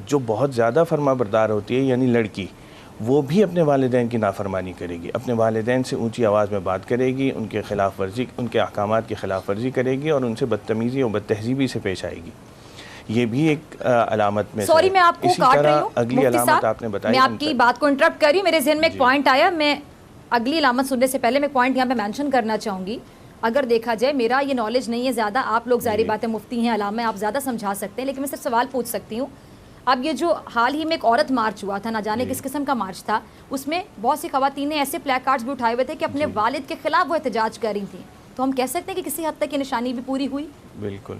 جو بہت زیادہ فرما بردار ہوتی ہے یعنی لڑکی، وہ بھی اپنے والدین کی نافرمانی کرے گی، اپنے والدین سے اونچی آواز میں بات کرے گی، ان کے خلاف ورزی، ان کے احکامات کی خلاف ورزی کرے گی اور ان سے بدتمیزی اور بد تہذیبی سے پیش آئے گی. یہ بھی ایک علامت میں سوری میں آپ کو کاٹ رہی ہوں اگلی مفتی علامت صاحب، آپ نے بتائی. میں آپ کی بات کو انٹرپٹ کر رہی ہوں. میرے ذہن میں ایک پوائنٹ آیا، میں اگلی علامت سننے سے پہلے میں پوائنٹ یہاں پہ مینشن کرنا چاہوں گی. اگر دیکھا جائے میرا یہ نالج نہیں ہے زیادہ، آپ لوگ ظاہری بات ہے مفتی ہیں، علامہ آپ زیادہ سمجھا سکتے ہیں، لیکن میں صرف سوال پوچھ سکتی ہوں. اب یہ جو حال ہی میں ایک عورت مارچ ہوا تھا، نہ جانے کس قسم کا مارچ تھا، اس میں بہت سی خواتین نے ایسے پلیک کارڈز بھی اٹھائے ہوئے تھے کہ اپنے والد کے خلاف وہ احتجاج کر رہی تھیں. تو ہم کہہ سکتے ہیں کہ کسی حد تک یہ نشانی بھی پوری ہوئی؟ بالکل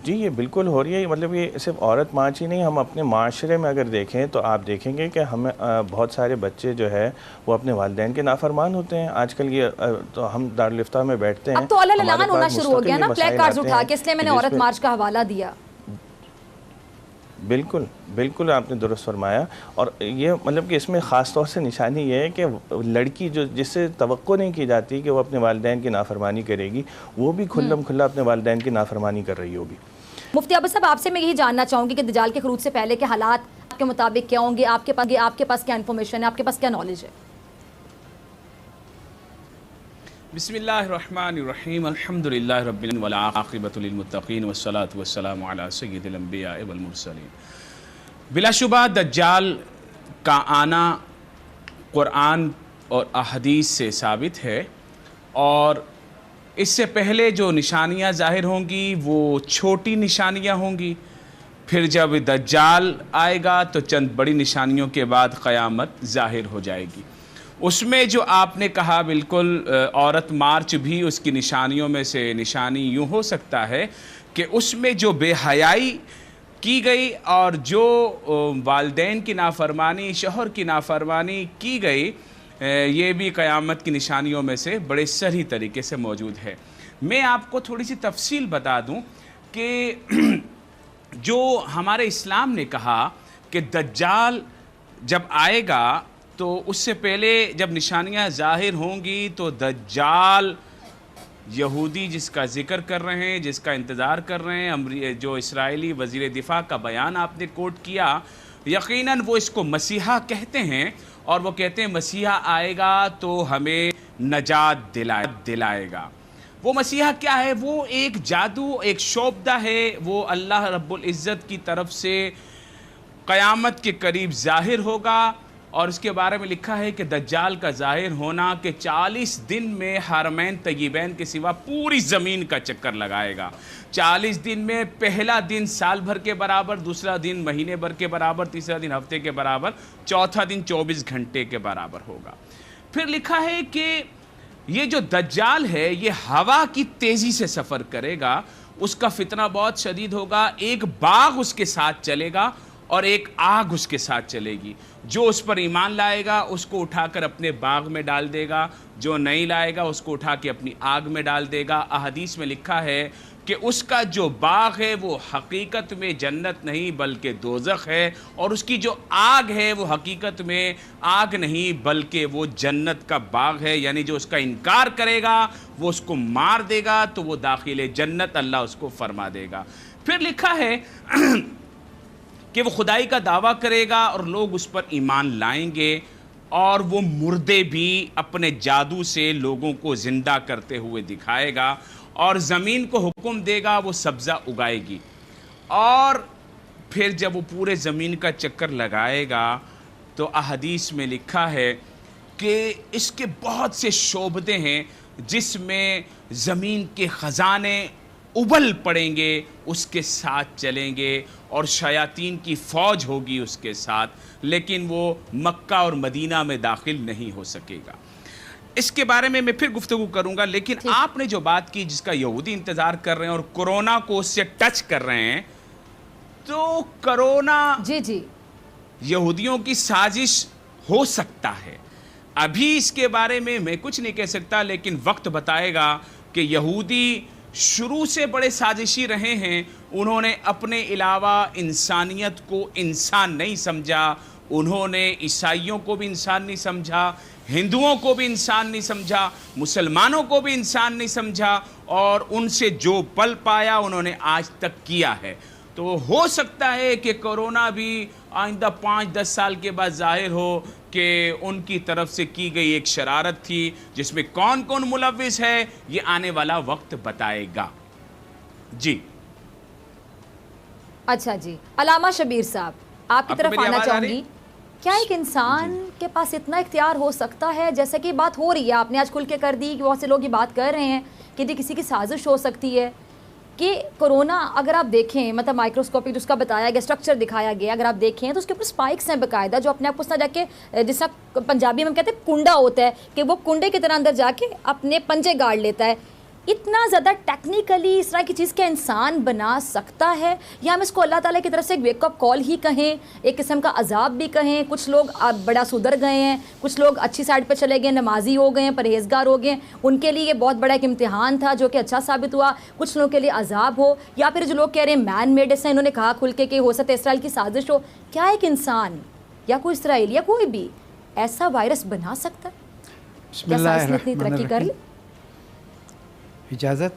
جی، یہ بالکل ہو رہی ہے. مطلب یہ صرف عورت مارچ ہی نہیں، ہم اپنے معاشرے میں اگر دیکھیں تو آپ دیکھیں گے کہ ہمیں بہت سارے بچے جو ہے وہ اپنے والدین کے نافرمان ہوتے ہیں. آج کل یہ تو ہم دارالفتہ میں بیٹھتے ہیں، اب تو اللہ لعان ہونا شروع ہو گیا نا پلیک کارڈز اٹھا کے، اس لیے میں نے عورت مارچ کا حوالہ دیا. بالکل بالکل آپ نے درست فرمایا. اور یہ مطلب کہ اس میں خاص طور سے نشانی یہ ہے کہ لڑکی جو جس سے توقع نہیں کی جاتی کہ وہ اپنے والدین کی نافرمانی کرے گی، وہ بھی کھلم کھلا اپنے والدین کی نافرمانی کر رہی ہوگی. مفتی عابد صاحب، آپ سے میں یہی جاننا چاہوں گی کہ دجال کے خروج سے پہلے کے حالات آپ کے مطابق کیا ہوں گے؟ آپ کے پاس کیا انفارمیشن ہے، آپ کے پاس کیا نالج ہے؟ بسم اللہ الرحمن الرحیم، الحمدللہ رب العالمین والعاقبۃ للمتقین والصلاة والسلام علی سید الانبیاء والمرسلین. بلا شبہ دجال کا آنا قرآن اور احادیث سے ثابت ہے، اور اس سے پہلے جو نشانیاں ظاہر ہوں گی وہ چھوٹی نشانیاں ہوں گی. پھر جب دجال آئے گا تو چند بڑی نشانیوں کے بعد قیامت ظاہر ہو جائے گی. اس میں جو آپ نے کہا بالکل، عورت مارچ بھی اس کی نشانیوں میں سے نشانی یوں ہو سکتا ہے کہ اس میں جو بے حیائی کی گئی اور جو والدین کی نافرمانی، شوہر کی نافرمانی کی گئی، یہ بھی قیامت کی نشانیوں میں سے بڑے صریح طریقے سے موجود ہے. میں آپ کو تھوڑی سی تفصیل بتا دوں کہ جو ہمارے اسلام نے کہا کہ دجال جب آئے گا تو اس سے پہلے جب نشانیاں ظاہر ہوں گی تو دجال یہودی جس کا ذکر کر رہے ہیں، جس کا انتظار کر رہے ہیں، جو اسرائیلی وزیر دفاع کا بیان آپ نے کوٹ کیا، یقیناً وہ اس کو مسیحا کہتے ہیں، اور وہ کہتے ہیں مسیحا آئے گا تو ہمیں نجات دلائے گا. وہ مسیحا کیا ہے؟ وہ ایک جادو، ایک شعبدہ ہے. وہ اللہ رب العزت کی طرف سے قیامت کے قریب ظاہر ہوگا، اور اس کے بارے میں لکھا ہے کہ دجال کا ظاہر ہونا کہ 40 دن میں حرمین طیبین کے سوا پوری زمین کا چکر لگائے گا. 40 دن میں پہلا دن سال بھر کے برابر، دوسرا دن مہینے بھر کے برابر، تیسرا دن ہفتے کے برابر، چوتھا دن 24 گھنٹے کے برابر ہوگا. پھر لکھا ہے کہ یہ جو دجال ہے یہ ہوا کی تیزی سے سفر کرے گا. اس کا فتنہ بہت شدید ہوگا. ایک باغ اس کے ساتھ چلے گا اور ایک آگ اس کے ساتھ چلے گی. جو اس پر ایمان لائے گا اس کو اٹھا کر اپنے باغ میں ڈال دے گا، جو نہیں لائے گا اس کو اٹھا کے اپنی آگ میں ڈال دے گا. احادیث میں لکھا ہے کہ اس کا جو باغ ہے وہ حقیقت میں جنت نہیں بلکہ دوزخ ہے، اور اس کی جو آگ ہے وہ حقیقت میں آگ نہیں بلکہ وہ جنت کا باغ ہے. یعنی جو اس کا انکار کرے گا وہ اس کو مار دے گا تو وہ داخل جنت اللہ اس کو فرما دے گا. پھر لکھا ہے کہ وہ خدائی کا دعویٰ کرے گا اور لوگ اس پر ایمان لائیں گے، اور وہ مردے بھی اپنے جادو سے لوگوں کو زندہ کرتے ہوئے دکھائے گا، اور زمین کو حکم دے گا وہ سبزہ اگائے گی. اور پھر جب وہ پورے زمین کا چکر لگائے گا تو احادیث میں لکھا ہے کہ اس کے بہت سے شعبدے ہیں جس میں زمین کے خزانے ابل پڑیں گے، اس کے ساتھ چلیں گے، اور شیاطین کی فوج ہوگی اس کے ساتھ، لیکن وہ مکہ اور مدینہ میں داخل نہیں ہو سکے گا. اس کے بارے میں پھر گفتگو کروں گا، لیکن آپ نے جو بات کی جس کا یہودی انتظار کر رہے ہیں اور کرونا کو اس سے ٹچ کر رہے ہیں، تو کرونا جی یہودیوں کی سازش ہو سکتا ہے. ابھی اس کے بارے میں کچھ نہیں کہہ سکتا، لیکن وقت بتائے گا کہ یہودی شروع سے بڑے سازشی رہے ہیں. انہوں نے اپنے علاوہ انسانیت کو انسان نہیں سمجھا. انہوں نے عیسائیوں کو بھی انسان نہیں سمجھا، ہندوؤں کو بھی انسان نہیں سمجھا، مسلمانوں کو بھی انسان نہیں سمجھا، اور ان سے جو پل پایا انہوں نے آج تک کیا ہے. تو ہو سکتا ہے کہ کورونا بھی آئندہ 5-10 سال کے بعد ظاہر ہو کہ ان کی طرف سے کی گئی ایک شرارت تھی، جس میں کون کون ملوث ہے یہ آنے والا وقت بتائے گا. جی اچھا جی، علامہ شبیر صاحب آپ کی آپ کو طرف میری آنا آواز آ چاہوں رہی؟ گی. کیا ایک انسان کے پاس اتنا اختیار ہو سکتا ہے؟ جیسا کہ بات ہو رہی ہے، آپ نے آج کھل کے کر دی کہ بہت سے لوگ یہ بات کر رہے ہیں کہ یہ کسی کی سازش ہو سکتی ہے کہ کورونا اگر آپ دیکھیں مطلب مائکروسکوپک جس کا بتایا گیا اسٹرکچر دکھایا گیا، اگر آپ دیکھیں تو اس کے اوپر اسپائکس ہیں باقاعدہ جو اپنے آپ کو اس طرح جا کے جس طرح پنجابی میں ہم کہتے ہیں کنڈا ہوتا ہے کہ وہ کنڈے کی طرح اندر جا کے اپنے پنجے گاڑ لیتا ہے. اتنا زیادہ ٹیکنیکلی اس طرح کی چیز کا انسان بنا سکتا ہے، یا ہم اس کو اللہ تعالیٰ کی طرف سے ایک ویک اپ کال ہی کہیں، ایک قسم کا عذاب بھی کہیں؟ کچھ لوگ بڑا سدھر گئے ہیں، کچھ لوگ اچھی سائڈ پہ چلے گئے، نمازی ہو گئے ہیں، پرہیزگار ہو گئے ہیں، ان کے لیے یہ بہت بڑا ایک امتحان تھا جو کہ اچھا ثابت ہوا. کچھ لوگوں کے لیے عذاب ہو، یا پھر جو لوگ کہہ رہے ہیں مین میڈ ہے، انہوں نے کہا کھل کے کہ ہو سکتا ہے اسرائیل کی سازش ہو. کیا ایک انسان یا کوئی اسرائیل یا کوئی بھی ایسا وائرس بنا سکتا ہے؟ کیا سائنس نے اتنی ترقی کر لی؟ اجازت.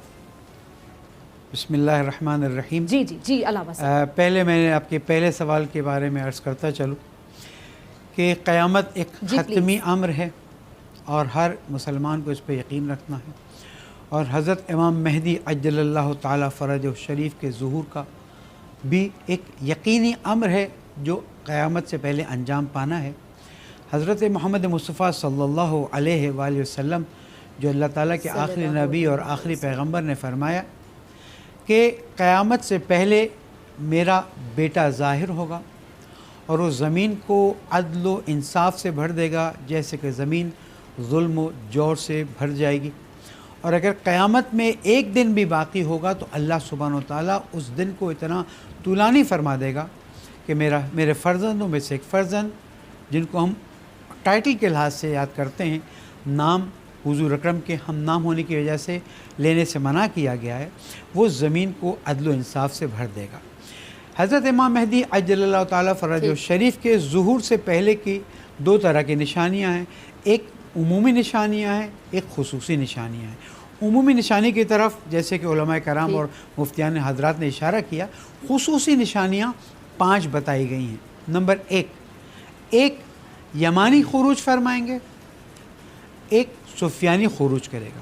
بسم اللہ الرحمن الرحیم. جی جی جی علامہ صاحب. پہلے میں نے آپ کے پہلے سوال کے بارے میں عرض کرتا چلوں کہ قیامت ایک حتمی امر ہے اور ہر مسلمان کو اس پہ یقین رکھنا ہے، اور حضرت امام مہدی عجل اللہ تعالی فرجہ شریف کے ظہور کا بھی ایک یقینی امر ہے جو قیامت سے پہلے انجام پانا ہے. حضرت محمد مصطفیٰ صلی اللہ علیہ وآلہ وسلم جو اللہ تعالیٰ کے آخری نبی اور آخری پیغمبر نے فرمایا کہ قیامت سے پہلے میرا بیٹا ظاہر ہوگا اور وہ زمین کو عدل و انصاف سے بھر دے گا جیسے کہ زمین ظلم و جور سے بھر جائے گی. اور اگر قیامت میں ایک دن بھی باقی ہوگا تو اللہ سبحانہ و تعالیٰ اس دن کو اتنا طولانی فرما دے گا کہ میرے فرزندوں میں سے ایک فرزند جن کو ہم ٹائٹل کے لحاظ سے یاد کرتے ہیں، نام حضور اکرم کے ہم نام ہونے کی وجہ سے لینے سے منع کیا گیا ہے، وہ زمین کو عدل و انصاف سے بھر دے گا. حضرت امام مہدی عجل اللہ تعالیٰ فرجہ شریف کے ظہور سے پہلے کی دو طرح کی نشانیاں ہیں، ایک عمومی نشانیاں ہیں، ایک خصوصی نشانیاں ہیں. عمومی نشانی کی طرف جیسے کہ علماء کرام اور مفتیان حضرات نے اشارہ کیا، خصوصی نشانیاں 5 بتائی گئی ہیں. نمبر 1 یمانی خروج فرمائیں گے، ایک سفیانی خروج کرے گا.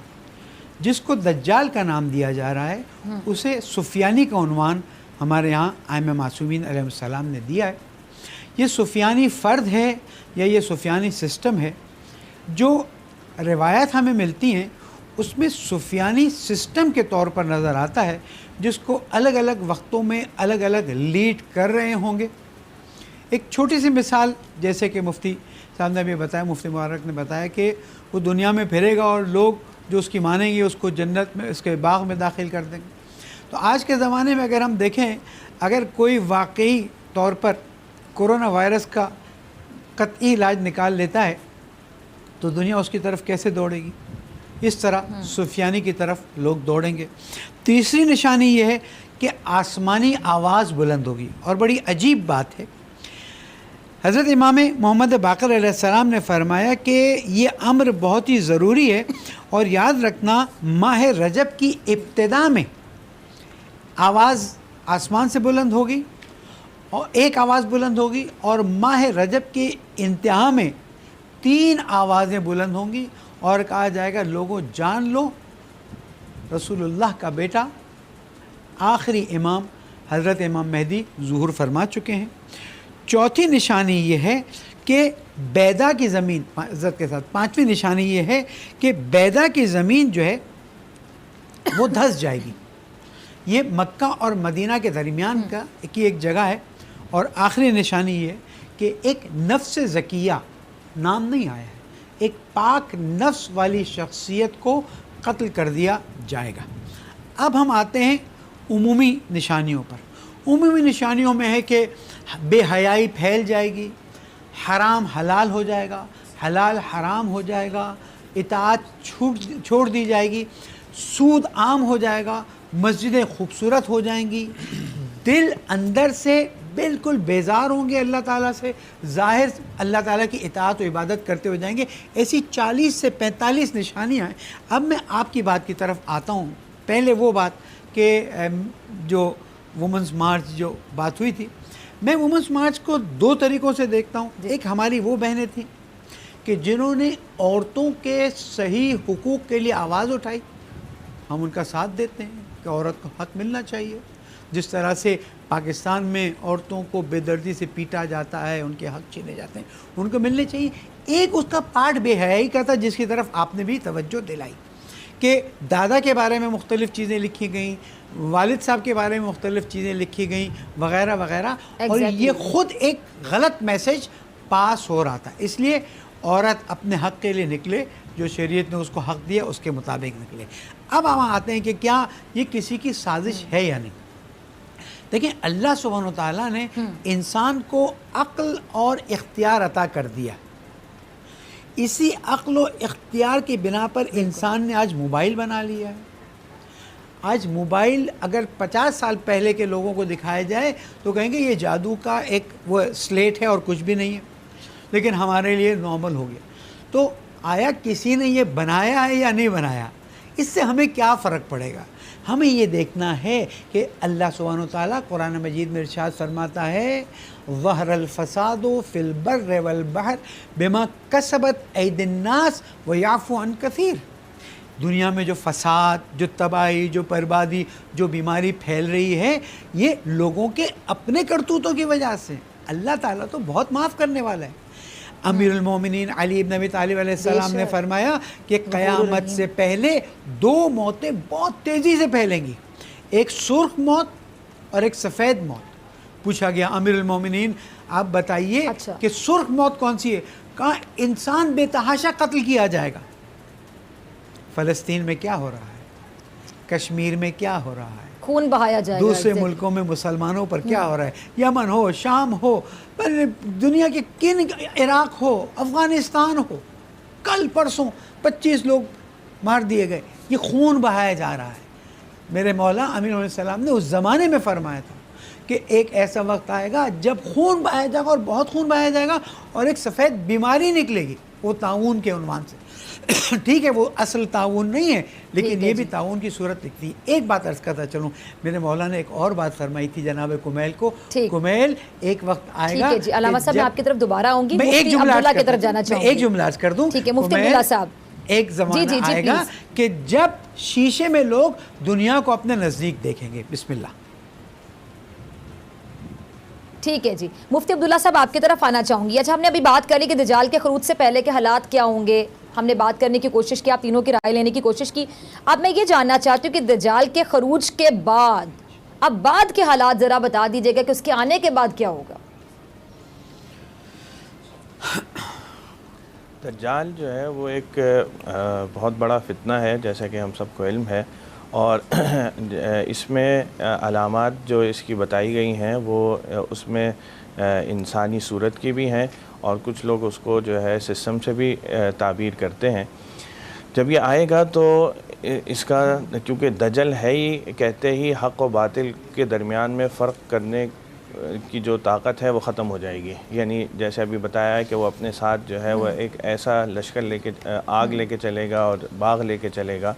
جس کو دجال کا نام دیا جا رہا ہے اسے سفیانی کا عنوان ہمارے یہاں ائمہ معصومین علیہ السلام نے دیا ہے. یہ سفیانی فرد ہے یا یہ سفیانی سسٹم ہے؟ جو روایات ہمیں ملتی ہیں اس میں سفیانی سسٹم کے طور پر نظر آتا ہے جس کو الگ الگ وقتوں میں الگ الگ لیڈ کر رہے ہوں گے. ایک چھوٹی سی مثال جیسے کہ مفتی صاحب نے بھی بتایا، مفتی مبارک نے بتایا کہ وہ دنیا میں پھرے گا اور لوگ جو اس کی مانیں گے اس کو جنت میں، اس کے باغ میں داخل کر دیں گے. تو آج کے زمانے میں اگر ہم دیکھیں، اگر کوئی واقعی طور پر کورونا وائرس کا قطعی علاج نکال لیتا ہے تو دنیا اس کی طرف کیسے دوڑے گی؟ اس طرح سفیانی کی طرف لوگ دوڑیں گے. تیسری نشانی یہ ہے کہ آسمانی آواز بلند ہوگی، اور بڑی عجیب بات ہے، حضرت امام محمد باقر علیہ السلام نے فرمایا کہ یہ امر بہت ہی ضروری ہے، اور یاد رکھنا ماہ رجب کی ابتدا میں آواز آسمان سے بلند ہوگی اور ایک آواز بلند ہوگی، اور ماہ رجب کی انتہا میں 3 آوازیں بلند ہوں گی، اور کہا جائے گا لوگوں جان لو رسول اللہ کا بیٹا آخری امام حضرت امام مہدی ظہور فرما چکے ہیں. چوتھی نشانی یہ ہے کہ بیدا کی زمین، عزت کے ساتھ 5ویں نشانی یہ ہے کہ بیدا کی زمین جو ہے وہ دھس جائے گی. یہ مکہ اور مدینہ کے درمیان کی ایک جگہ ہے. اور آخری نشانی یہ ہے کہ ایک نفس زکیہ، نام نہیں آیا ہے، ایک پاک نفس والی شخصیت کو قتل کر دیا جائے گا. اب ہم آتے ہیں عمومی نشانیوں پر. عمومی نشانیوں میں ہے کہ بے حیائی پھیل جائے گی، حرام حلال ہو جائے گا، حلال حرام ہو جائے گا، اطاعت چھوڑ دی جائے گی، سود عام ہو جائے گا، مسجدیں خوبصورت ہو جائیں گی، دل اندر سے بالکل بیزار ہوں گے اللہ تعالیٰ سے، ظاہر اللہ تعالیٰ کی اطاعت و عبادت کرتے ہو جائیں گے. ایسی 40 سے 45 نشانیاں ہیں. اب میں آپ کی بات کی طرف آتا ہوں. پہلے وہ بات کہ جو وومنس مارچ جو بات ہوئی تھی، میں وومنس مارچ کو دو طریقوں سے دیکھتا ہوں. ایک ہماری وہ بہنیں تھیں کہ جنہوں نے عورتوں کے صحیح حقوق کے لیے آواز اٹھائی. ہم ان کا ساتھ دیتے ہیں کہ عورت کو حق ملنا چاہیے. جس طرح سے پاکستان میں عورتوں کو بے دردی سے پیٹا جاتا ہے، ان کے حق چھینے جاتے ہیں، ان کو ملنے چاہیے. ایک اس کا پارٹ بے حیائی کا تھا جس کی طرف آپ نے بھی توجہ دلائی کہ دادا کے بارے میں مختلف چیزیں لکھی گئیں، والد صاحب کے بارے میں مختلف چیزیں لکھی گئیں وغیرہ وغیرہ، اور یہ خود ایک غلط میسج پاس ہو رہا تھا. اس لیے عورت اپنے حق کے لیے نکلے، جو شریعت نے اس کو حق دیا اس کے مطابق نکلے. اب ہم آتے ہیں کہ کیا یہ کسی کی سازش ہے یا نہیں. دیکھیں، اللہ سبحانہ وتعالیٰ نے انسان کو عقل اور اختیار عطا کر دیا. اسی عقل و اختیار کی بنا پر انسان نے آج موبائل بنا لیا ہے. آج موبائل اگر 50 سال پہلے کے لوگوں کو دکھایا جائے تو کہیں گے یہ جادو کا ایک وہ سلیٹ ہے اور کچھ بھی نہیں ہے، لیکن ہمارے لیے نارمل ہو گیا. تو آیا کسی نے یہ بنایا ہے یا نہیں بنایا، اس سے ہمیں کیا فرق پڑے گا؟ ہمیں یہ دیکھنا ہے کہ اللہ سبحانہ وتعالیٰ قرآن مجید میں ارشاد فرماتا ہے ظہر الفساد فی البر والبحر بما کسبت ایدی الناس ویعفو عن کثیر. دنیا میں جو فساد، جو تباہی، جو بربادی، جو بیماری پھیل رہی ہے، یہ لوگوں کے اپنے کرتوتوں کی وجہ سے. اللہ تعالیٰ تو بہت معاف کرنے والا ہے. امیر المومنین علی ابن ابی طالب علیہ السلام نے فرمایا کہ قیامت سے پہلے 2 موتیں بہت تیزی سے پھیلیں گی، ایک سرخ موت اور ایک سفید موت. پوچھا گیا امیر المومنین آپ بتائیے کہ سرخ موت کون سی ہے؟ کہا انسان بے تحاشا قتل کیا جائے گا. فلسطین میں کیا ہو رہا ہے، کشمیر میں کیا ہو رہا ہے، خون بہایا جائے گا، دوسرے ملکوں میں مسلمانوں پر کیا ہو رہا ہے، یمن ہو، شام ہو، دنیا کے کن، عراق ہو، افغانستان ہو، کل پرسوں 25 لوگ مار دیے گئے. یہ خون بہایا جا رہا ہے. میرے مولا امین علیہ السلام نے اس زمانے میں فرمایا تھا کہ ایک ایسا وقت آئے گا جب خون بہایا جائے گا اور بہت خون بہایا جائے گا، اور ایک سفید بیماری نکلے گی، وہ طاعون کے عنوان سے. ٹھیک ہے، وہ اصل تعاون نہیں ہے لیکن یہ بھی تعاون کی صورت لکھتی ہے. ایک بات عرض کرتا چلوں، میرے مولا نے ایک اور بات فرمائی تھی جناب کمیل کو. کمیل ایک وقت آئے گا. جی علامہ صاحب میں آپ کی طرف دوبارہ آؤں گی، میں ایک جملہ عرض کر دوں. ٹھیک ہے مفتی عبداللہ صاحب. ایک زمانہ آئے گا کہ جب شیشے میں لوگ دنیا کو اپنے نزدیک دیکھیں گے. بسم اللہ. ٹھیک ہے جی، مفتی عبداللہ صاحب آپ کی طرف آنا چاہوں گی. اچھا، ہم نے ابھی بات کر لی کہ دجال کے خروج سے پہلے کے حالات کیا ہوں گے، ہم نے بات کرنے کی کوشش کی، آپ تینوں کی رائے لینے کی کوشش کی. اب میں یہ جاننا چاہتی ہوں کہ دجال کے خروج کے بعد، اب بعد کے حالات ذرا بتا دیجیے گا کہ اس کے آنے کے بعد کیا ہوگا. دجال جو ہے وہ ایک بہت بڑا فتنہ ہے جیسا کہ ہم سب کو علم ہے، اور اس میں علامات جو اس کی بتائی گئی ہیں وہ اس میں انسانی صورت کی بھی ہیں، اور کچھ لوگ اس کو جو ہے سسٹم سے بھی تعبیر کرتے ہیں. جب یہ آئے گا تو اس کا، کیونکہ دجل ہے ہی، کہتے ہی حق و باطل کے درمیان میں فرق کرنے کی جو طاقت ہے وہ ختم ہو جائے گی. یعنی جیسے ابھی بتایا ہے کہ وہ اپنے ساتھ جو ہے وہ ایک ایسا لشکر لے کے، آگ لے کے چلے گا اور باغ لے کے چلے گا،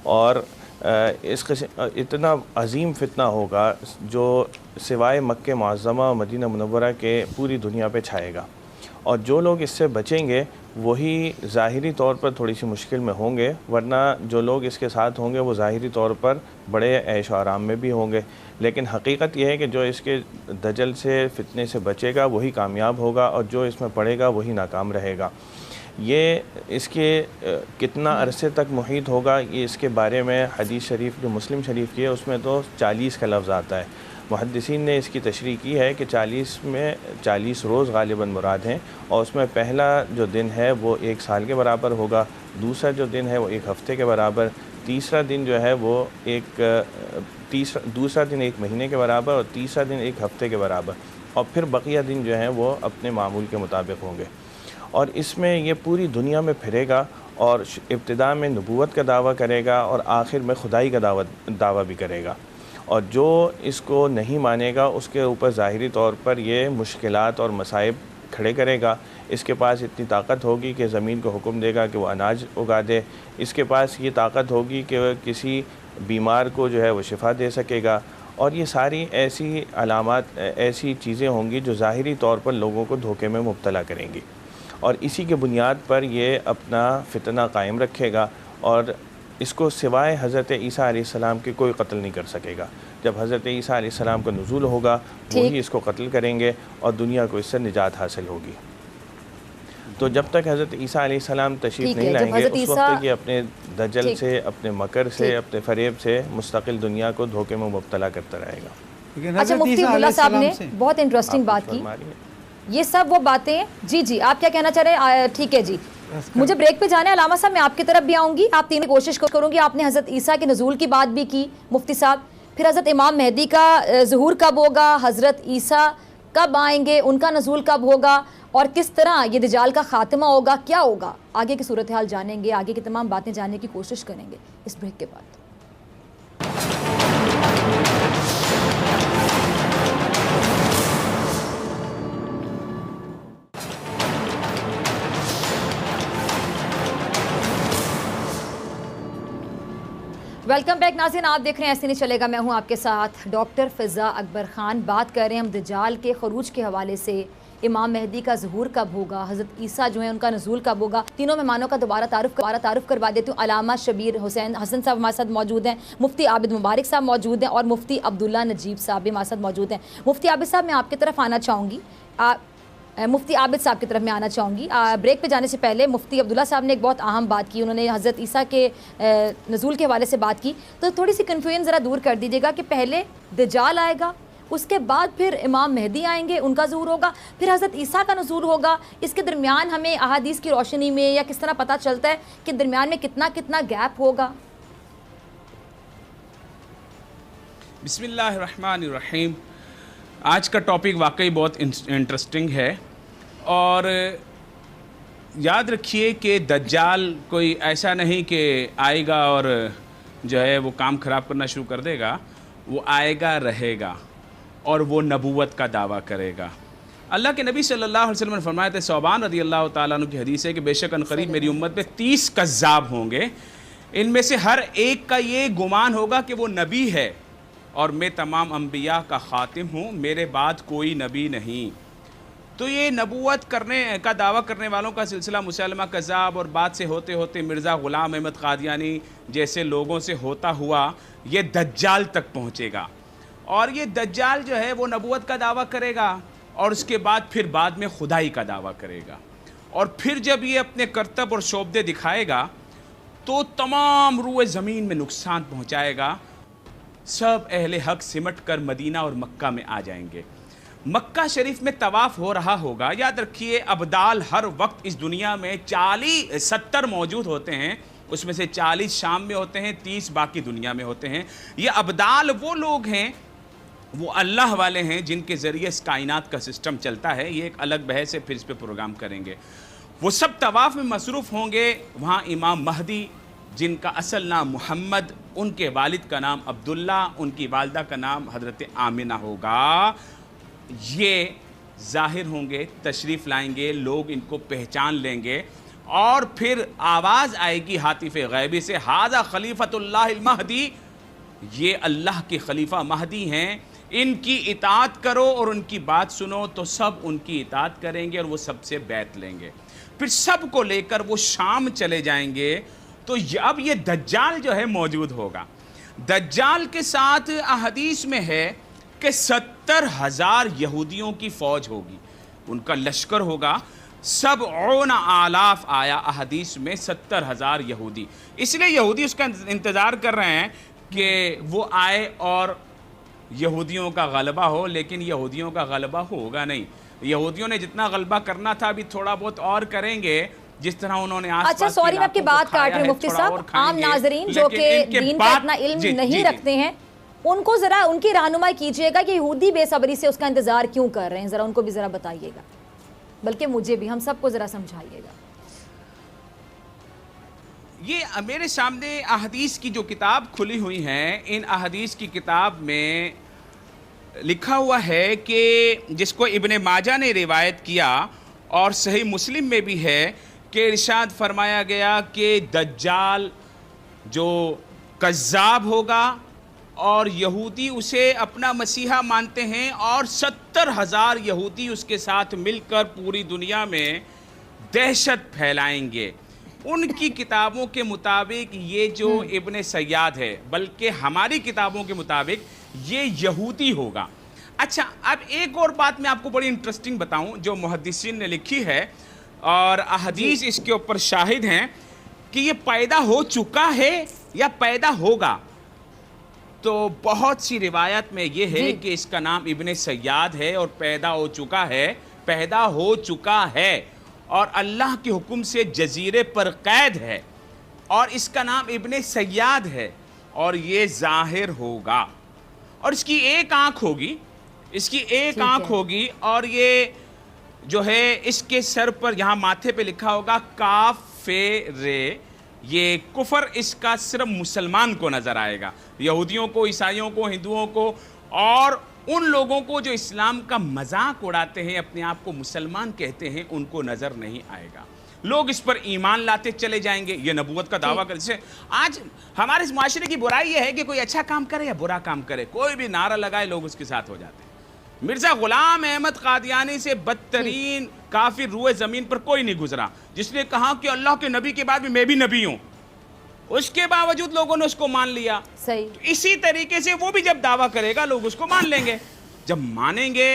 اور اس قسم اتنا عظیم فتنہ ہوگا جو سوائے مکہ معظمہ و مدینہ منورہ کے پوری دنیا پہ چھائے گا. اور جو لوگ اس سے بچیں گے وہی ظاہری طور پر تھوڑی سی مشکل میں ہوں گے، ورنہ جو لوگ اس کے ساتھ ہوں گے وہ ظاہری طور پر بڑے عیش و آرام میں بھی ہوں گے. لیکن حقیقت یہ ہے کہ جو اس کے دجل سے، فتنے سے بچے گا وہی کامیاب ہوگا، اور جو اس میں پڑے گا وہی ناکام رہے گا. یہ اس کے کتنا عرصے تک محیط ہوگا، یہ اس کے بارے میں حدیث شریف جو مسلم شریف کی ہے اس میں تو 40 کا لفظ آتا ہے. محدثین نے اس کی تشریح کی ہے کہ 40 میں 40 روز غالباً مراد ہیں، اور اس میں پہلا جو دن ہے وہ 1 سال کے برابر ہوگا، دوسرا جو دن ہے وہ 1 ہفتے کے برابر، تیسرا دن جو ہے وہ دوسرا دن 1 مہینے کے برابر، اور تیسرا دن 1 ہفتے کے برابر، اور پھر بقیہ دن جو ہیں وہ اپنے معمول کے مطابق ہوں گے. اور اس میں یہ پوری دنیا میں پھرے گا، اور ابتدا میں نبوت کا دعویٰ کرے گا اور آخر میں خدائی کا دعویٰ بھی کرے گا. اور جو اس کو نہیں مانے گا اس کے اوپر ظاہری طور پر یہ مشکلات اور مصائب کھڑے کرے گا. اس کے پاس اتنی طاقت ہوگی کہ زمین کو حکم دے گا کہ وہ اناج اگا دے، اس کے پاس یہ طاقت ہوگی کہ وہ کسی بیمار کو جو ہے وہ شفا دے سکے گا، اور یہ ساری ایسی علامات، ایسی چیزیں ہوں گی جو ظاہری طور پر لوگوں کو دھوکے میں مبتلا کریں گی، اور اسی کے بنیاد پر یہ اپنا فتنہ قائم رکھے گا، اور اس کو سوائے حضرت عیسیٰ علیہ السلام کے کوئی قتل نہیں کر سکے گا۔ جب حضرت عیسیٰ علیہ السلام کا نزول ہوگا وہی اس کو قتل کریں گے اور دنیا کو اس سے نجات حاصل ہوگی۔ تو جب تک حضرت عیسیٰ علیہ السلام تشریف نہیں لائیں گے اس وقت تک یہ اپنے دجل سے، اپنے مکر سے، اپنے فریب سے مستقل دنیا کو دھوکے میں مبتلا کرتا رہے گا۔ اچھا مفتی عبداللہ صاحب نے بہت انٹرسٹنگ بات کی، یہ سب وہ باتیں، جی آپ کیا کہنا چاہ رہے ہیں؟ ٹھیک ہے جی، مجھے بریک پہ جانا ہے۔ علامہ صاحب میں آپ کی طرف بھی آؤں گی، آپ تین کوشش کروں گی۔ آپ نے حضرت عیسیٰ کے نزول کی بات بھی کی مفتی صاحب، پھر حضرت امام مہدی کا ظہور کب ہوگا، حضرت عیسیٰ کب آئیں گے، ان کا نزول کب ہوگا، اور کس طرح یہ دجال کا خاتمہ ہوگا، کیا ہوگا، آگے کی صورتحال جانیں گے، آگے کی تمام باتیں جاننے کی کوشش کریں گے اس بریک کے بعد۔ ویلکم بیک ناظرین، آپ دیکھ رہے ہیں ایسے نہیں چلے گا، میں ہوں آپ کے ساتھ ڈاکٹر فضا اکبر خان۔ بات کر رہے ہیں ہم دجال کے خروج کے حوالے سے، امام مہدی کا ظہور کب ہوگا، حضرت عیسیٰ جو ہیں ان کا نزول کب ہوگا۔ تینوں مہمانوں کا دوبارہ تعارف کروا دیتی ہوں۔ علامہ شبیر حسین حسن صاحب ہمارے ساتھ موجود ہیں، مفتی عابد مبارک صاحب موجود ہیں، اور مفتی عبداللہ نجیب صاحب بھی ہمارے ساتھ موجود ہیں۔ مفتی عابد صاحب میں آپ کی طرف آنا چاہوں گی، مفتی عابد صاحب کی طرف میں آنا چاہوں گی۔ بریک پہ جانے سے پہلے مفتی عبداللہ صاحب نے ایک بہت اہم بات کی، انہوں نے حضرت عیسیٰ کے نزول کے حوالے سے بات کی، تو تھوڑی سی کنفیوژن ذرا دور کر دیجیے گا کہ پہلے دجال آئے گا، اس کے بعد پھر امام مہدی آئیں گے، ان کا ظہور ہوگا، پھر حضرت عیسیٰ کا نزول ہوگا۔ اس کے درمیان ہمیں احادیث کی روشنی میں یا کس طرح پتہ چلتا ہے کہ درمیان میں کتنا گیپ ہوگا؟ بسم اللہ الرحمن الرحیم۔ آج کا ٹاپک واقعی بہت انٹرسٹنگ ہے، اور یاد رکھیے کہ دجال کوئی ایسا نہیں کہ آئے گا اور جو ہے وہ کام خراب کرنا شروع کر دے گا، وہ آئے گا، رہے گا، اور وہ نبوت کا دعویٰ کرے گا۔ اللہ کے نبی صلی اللہ علیہ وسلم نے فرمایا تھا، ثوبان رضی اللہ تعالیٰ عنہ کی حدیث ہے کہ بے شک عنقریب میری امت میں 30 کذاب ہوں گے، ان میں سے ہر ایک کا یہ گمان ہوگا کہ وہ نبی ہے، اور میں تمام انبیاء کا خاتم ہوں، میرے بعد کوئی نبی نہیں۔ تو یہ نبوت کرنے کا دعویٰ کرنے والوں کا سلسلہ مسلمہ کذاب، اور بعد سے ہوتے ہوتے مرزا غلام احمد قادیانی جیسے لوگوں سے ہوتا ہوا یہ دجال تک پہنچے گا، اور یہ دجال جو ہے وہ نبوت کا دعویٰ کرے گا، اور اس کے بعد میں خدائی کا دعویٰ کرے گا، اور پھر جب یہ اپنے کرتب اور شعبدے دکھائے گا تو تمام روئے زمین میں نقصان پہنچائے گا، سب اہل حق سمٹ کر مدینہ اور مکہ میں آ جائیں گے۔ مکہ شریف میں طواف ہو رہا ہوگا، یاد رکھیے ابدال ہر وقت اس دنیا میں 70 موجود ہوتے ہیں، اس میں سے 40 شام میں ہوتے ہیں، 30 باقی دنیا میں ہوتے ہیں۔ یہ ابدال وہ لوگ ہیں، وہ اللہ والے ہیں جن کے ذریعے اس کائنات کا سسٹم چلتا ہے، یہ ایک الگ بحث ہے، پھر اس پہ پروگرام کریں گے۔ وہ سب طواف میں مصروف ہوں گے، وہاں امام مہدی جن کا اصل نام محمد، ان کے والد کا نام عبداللہ، ان کی والدہ کا نام حضرت آمنہ ہوگا، یہ ظاہر ہوں گے، تشریف لائیں گے، لوگ ان کو پہچان لیں گے، اور پھر آواز آئے گی ہاتف غیبی سے، ھذا خلیفۃ اللہ المہدی، یہ اللہ کے خلیفہ مہدی ہیں، ان کی اطاعت کرو اور ان کی بات سنو، تو سب ان کی اطاعت کریں گے اور وہ سب سے بیعت لیں گے۔ پھر سب کو لے کر وہ شام چلے جائیں گے، تو اب یہ دجال جو ہے موجود ہوگا۔ دجال کے ساتھ احادیث میں ہے کہ 70,000 یہودیوں کی فوج ہوگی، ان کا لشکر ہوگا، 70,000 آیا احادیث میں 70,000 یہودی، اس لیے یہودی اس کا انتظار کر رہے ہیں کہ وہ آئے اور یہودیوں کا غلبہ ہو، لیکن یہودیوں کا غلبہ ہوگا نہیں۔ یہودیوں نے جتنا غلبہ کرنا تھا ابھی تھوڑا بہت اور کریں گے، جس طرح انہوں نے اچھا سوری میں آپ کی بات کاٹ رہی ہوں مفتی صاحب، عام ناظرین جو کہ دین کا اتنا علم نہیں رکھتے ہیں، ان کو ذرا ان کی رہنمائی کیجئے گا کہ یہودی بے صبری سے اس کا انتظار کیوں کر رہے ہیں، ذرا ان کو بھی ذرا بتائیے گا، بلکہ مجھے بھی، ہم سب کو ذرا سمجھائیے گا۔ یہ میرے سامنے احادیث کی جو کتاب کھلی ہوئی ہیں، ان احادیث کی کتاب میں لکھا ہوا ہے کہ جس کو ابن ماجہ نے روایت کیا اور صحیح مسلم میں بھی ہے کہ ارشاد فرمایا گیا کہ دجال جو کذاب ہوگا اور یہودی اسے اپنا مسیحا مانتے ہیں اور 70,000 یہودی اس کے ساتھ مل کر پوری دنیا میں دہشت پھیلائیں گے. ان کی کتابوں کے مطابق یہ جو ابن سیاد ہے، بلکہ ہماری کتابوں کے مطابق یہ یہودی ہوگا. اچھا، اب ایک اور بات میں آپ کو بڑی انٹرسٹنگ بتاؤں جو محدثین نے لکھی ہے اور احادیث اس کے اوپر شاہد ہیں کہ یہ پیدا ہو چکا ہے یا پیدا ہوگا. تو بہت سی روایت میں یہ ہے کہ اس کا نام ابن سیاد ہے اور پیدا ہو چکا ہے اور اللہ کے حکم سے جزیرے پر قید ہے اور اس کا نام ابن سیاد ہے اور یہ ظاہر ہوگا اور اس کی ایک آنکھ ہوگی اور یہ جو ہے اس کے سر پر یہاں ماتھے پہ لکھا ہوگا کافر. یہ کفر اس کا صرف مسلمان کو نظر آئے گا، یہودیوں کو، عیسائیوں کو، ہندوؤں کو اور ان لوگوں کو جو اسلام کا مذاق اڑاتے ہیں، اپنے آپ کو مسلمان کہتے ہیں، ان کو نظر نہیں آئے گا. لوگ اس پر ایمان لاتے چلے جائیں گے، یہ نبوت کا دعویٰ کرتے سے. آج ہمارے اس معاشرے کی برائی یہ ہے کہ کوئی اچھا کام کرے یا برا کام کرے، کوئی بھی نعرہ لگائے لوگ اس کے ساتھ ہو جاتے ہیں. مرزا غلام احمد قادیانی سے بدترین کافر روئے زمین پر کوئی نہیں گزرا، جس نے کہا کہ اللہ کے نبی کے بعد میں بھی نبی ہوں. اس کے باوجود لوگوں نے اس کو مان لیا. اسی طریقے سے وہ بھی جب دعویٰ کرے گا لوگ اس کو مان لیں گے. جب مانیں گے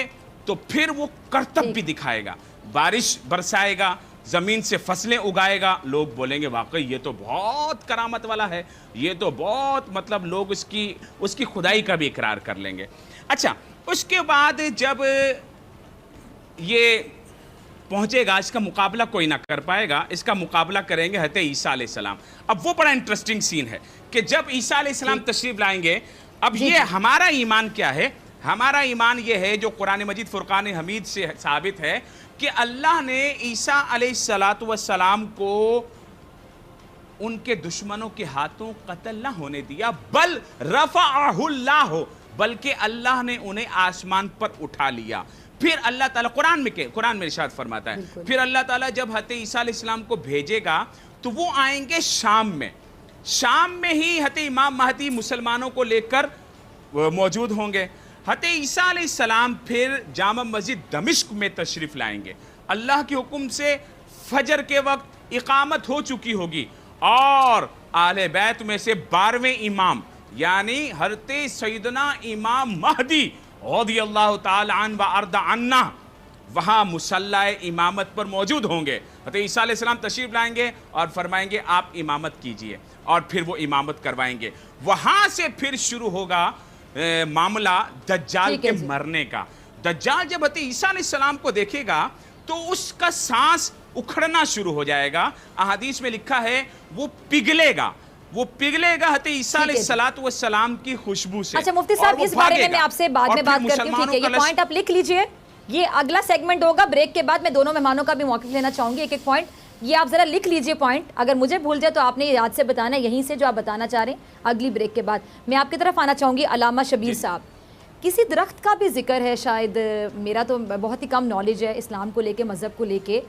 تو پھر وہ کرتب بھی دکھائے گا، بارش برسائے گا، زمین سے فصلیں اگائے گا. لوگ بولیں گے واقعی یہ تو بہت کرامت والا ہے، یہ تو بہت مطلب لوگ اس کی خدائی کا بھی اقرار کر لیں گے. اچھا، اس کے بعد جب یہ پہنچے گا، اس کا مقابلہ کوئی نہ کر پائے گا، اس کا مقابلہ کریں گے حضرت عیسیٰ علیہ السلام. اب وہ بڑا انٹرسٹنگ سین ہے کہ جب عیسیٰ علیہ السلام تشریف لائیں گے. اب یہ ہمارا ایمان کیا ہے؟ ہمارا ایمان یہ ہے جو قرآن مجید فرقان حمید سے ثابت ہے کہ اللہ نے عیسیٰ علیہ السلام کو ان کے دشمنوں کے ہاتھوں قتل نہ ہونے دیا، بل رفعہ اللہ، بلکہ اللہ نے انہیں آسمان پر اٹھا لیا. پھر اللہ تعالیٰ قرآن میں ارشاد فرماتا ہے، پھر اللہ تعالیٰ جب حضرت عیسیٰ علیہ السلام کو بھیجے گا تو وہ آئیں گے شام میں ہی حضرت امام مہدی مسلمانوں کو لے کر موجود ہوں گے. حضرت عیسیٰ علیہ السلام پھر جامع مسجد دمشق میں تشریف لائیں گے. اللہ کے حکم سے فجر کے وقت اقامت ہو چکی ہوگی اور اہل بیت میں سے 12ویں امام یعنی حضرت سیدنا امام مہدی رضی اللہ تعالی عنہ و ارض عنہ وہاں مصلی امامت پر موجود ہوں گے. حضرت عیسیٰ علیہ السلام تشریف لائیں گے اور فرمائیں گے آپ امامت کیجئے اور پھر وہ امامت کروائیں گے. وہاں سے پھر شروع ہوگا معاملہ دجال کے مرنے کا. دجال جب حضرت عیسیٰ علیہ السلام کو دیکھے گا تو اس کا سانس اکھڑنا شروع ہو جائے گا. احادیث میں لکھا ہے وہ پگھلے گا حضرت عیسیٰ علیہ السلام کی خوشبو سے. اچھا مفتی صاحب، اس بارے میں آپ سے بعد میں بات کرتی ہوں. ٹھیک ہے، یہ پوائنٹ آپ لکھ لیجئے، یہ اگلا سیگمنٹ ہوگا. بریک کے بعد میں دونوں مہمانوں کا بھی موقف لینا چاہوں گی. ایک پوائنٹ یہ آپ ذرا لکھ لیجئے پوائنٹ، اگر مجھے بھول جائے تو آپ نے یاد سے بتانا ہے یہیں سے جو آپ بتانا چاہ رہے ہیں. اگلی بریک کے بعد میں آپ کی طرف آنا چاہوں گی. علامہ شبیر صاحب، کسی درخت کا بھی ذکر ہے، شاید میرا تو بہت ہی کم نالج ہے اسلام کو لے کے، مذہب کو لے کے.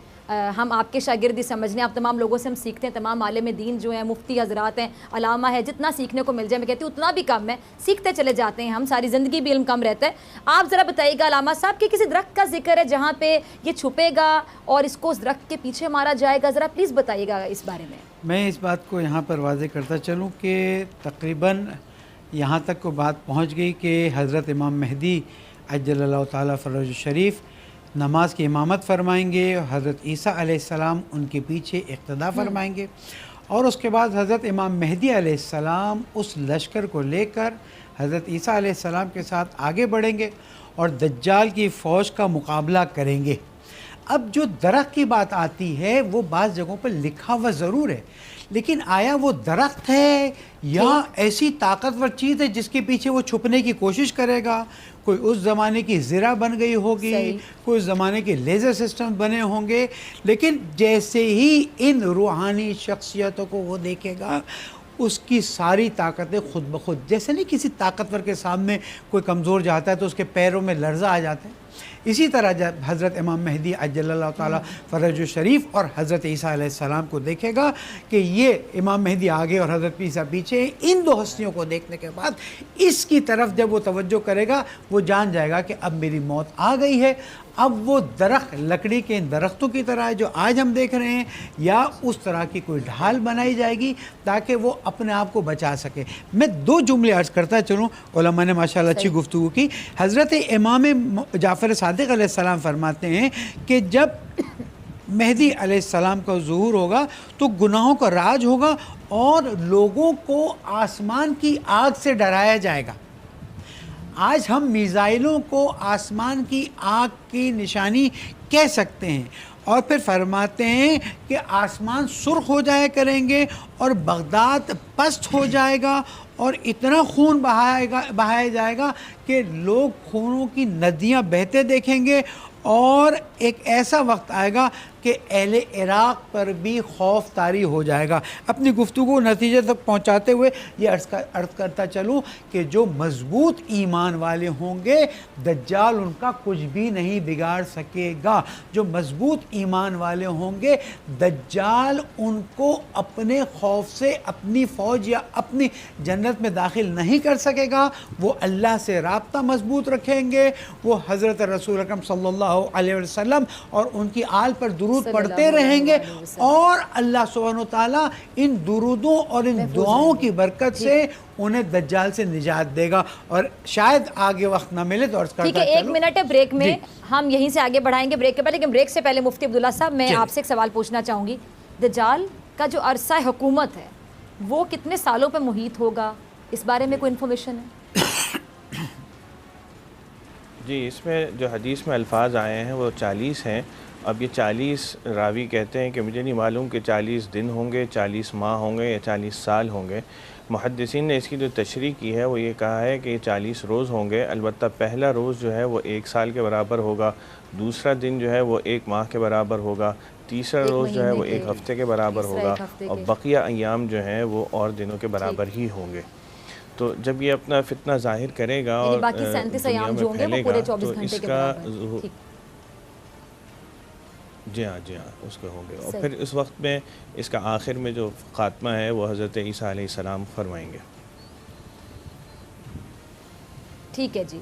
ہم آپ کے شاگردی سمجھنے، آپ تمام لوگوں سے ہم سیکھتے ہیں، تمام عالم دین جو ہیں، مفتی حضرات ہیں، علامہ ہے، جتنا سیکھنے کو مل جائے میں کہتی ہوں اتنا بھی کم ہے، سیکھتے چلے جاتے ہیں ہم، ساری زندگی بھی علم کم رہتا ہے. آپ ذرا بتائیے گا علامہ صاحب کہ کسی درخت کا ذکر ہے جہاں پہ یہ چھپے گا اور اس کو اس درخت کے پیچھے مارا جائے گا، ذرا پلیز بتائیے گا اس بارے میں. میں اس بات کو یہاں پر واضح کرتا چلوں کہ تقریباً یہاں تک کو بات پہنچ گئی کہ حضرت امام مہدی عجل اللہ تعالیٰ فرج الشریف نماز کی امامت فرمائیں گے، حضرت عیسیٰ علیہ السلام ان کے پیچھے اقتداء فرمائیں گے، اور اس کے بعد حضرت امام مہدی علیہ السلام اس لشکر کو لے کر حضرت عیسیٰ علیہ السلام کے ساتھ آگے بڑھیں گے اور دجال کی فوج کا مقابلہ کریں گے. اب جو درخت کی بات آتی ہے وہ بعض جگہوں پر لکھا ہوا ضرور ہے، لیکن آیا وہ درخت ہے یا ایسی طاقتور چیز ہے جس کے پیچھے وہ چھپنے کی کوشش کرے گا؟ کوئی اس زمانے کی زرہ بن گئی ہوگی، کوئی اس زمانے کے لیزر سسٹم بنے ہوں گے، لیکن جیسے ہی ان روحانی شخصیتوں کو وہ دیکھے گا اس کی ساری طاقتیں خود بخود، جیسے نہیں کسی طاقتور کے سامنے کوئی کمزور جاتا ہے تو اس کے پیروں میں لرزہ آ جاتا ہے، اسی طرح جب حضرت امام مہدی عجل اللہ تعالیٰ فرج الشریف اور حضرت عیسیٰ علیہ السلام کو دیکھے گا کہ یہ امام مہدی آگے اور حضرت عیسیٰ پیچھے ہیں، ان دو ہستیوں کو دیکھنے کے بعد اس کی طرف جب وہ توجہ کرے گا وہ جان جائے گا کہ اب میری موت آ گئی ہے، اب وہ درخت لکڑی کے ان درختوں کی طرح ہے جو آج ہم دیکھ رہے ہیں، یا اس طرح کی کوئی ڈھال بنائی جائے گی تاکہ وہ اپنے آپ کو بچا سکے۔ میں دو جملے عرض کرتا چلوں، علماء نے ماشاءاللہ اچھی گفتگو کی۔ حضرت امام جعفر صادق علیہ السلام فرماتے ہیں کہ جب مہدی علیہ السلام کا ظہور ہوگا تو گناہوں کا راج ہوگا اور لوگوں کو آسمان کی آگ سے ڈرایا جائے گا۔ آج ہم میزائلوں کو آسمان کی آگ کی نشانی کہہ سکتے ہیں، اور پھر فرماتے ہیں کہ آسمان سرخ ہو جایا کریں گے اور بغداد پست ہو جائے گا اور اتنا خون بہایا جائے گا کہ لوگ خونوں کی ندیاں بہتے دیکھیں گے، اور ایک ایسا وقت آئے گا کہ اہل عراق پر بھی خوف طاری ہو جائے گا۔ اپنی گفتگو نتیجے تک پہنچاتے ہوئے یہ عرض کرتا چلوں کہ جو مضبوط ایمان والے ہوں گے دجال ان کا کچھ بھی نہیں بگاڑ سکے گا۔ جو مضبوط ایمان والے ہوں گے دجال ان کو اپنے خوف سے اپنی فوج یا اپنی جنت میں داخل نہیں کر سکے گا۔ وہ اللہ سے رابطہ مضبوط رکھیں گے، وہ حضرت رسول اکرم صلی اللہ علیہ وسلم اور ان کی آل پر درود پڑھتے رہیں گے، اور اللہ سبحانہ وتعالیٰ ان درودوں اور ان دعاؤں کی برکت سے انہیں دجال سے نجات دے گا۔ اور شاید آگے وقت نہ ملے تو عرض کرتا ٹھیک ہے، ایک منٹ ہے بریک میں، ہم یہیں سے آگے بڑھائیں گے بریک کے بعد، لیکن بریک سے پہلے مفتی عبداللہ صاحب میں آپ سے ایک سوال پوچھنا چاہوں گی۔ دجال کا جو عرصہ حکومت ہے وہ کتنے سالوں پہ محیط ہوگا، اس بارے میں کوئی انفارمیشن ہے؟ جی، اس میں جو حدیث میں الفاظ آئے ہیں وہ 40 ہیں۔ اب یہ 40 راوی کہتے ہیں کہ مجھے نہیں معلوم کہ 40 دن ہوں گے، 40 ماہ ہوں گے یا 40 سال ہوں گے۔ محدثین نے اس کی جو تشریح کی ہے وہ یہ کہا ہے کہ یہ 40 روز ہوں گے، البتہ پہلا روز جو ہے وہ 1 سال کے برابر ہوگا، دوسرا دن جو ہے وہ 1 ماہ کے برابر ہوگا، تیسرا روز جو ہے وہ 1 ہفتے کے برابر ہوگا، اور بقیہ ایام جو ہیں وہ اور دنوں کے برابر ہی ہوں گے۔ تو جب یہ اپنا فتنہ ظاہر کرے گا اور باقی 37 ایام جو ہوں گے وہ پورے 24 گھنٹے کے برابر، جی ہاں اس کے ہوں گے، اور پھر اس وقت میں اس کا آخر میں جو خاتمہ ہے وہ حضرت عیسیٰ علیہ السلام فرمائیں گے۔ ٹھیک ہے جی،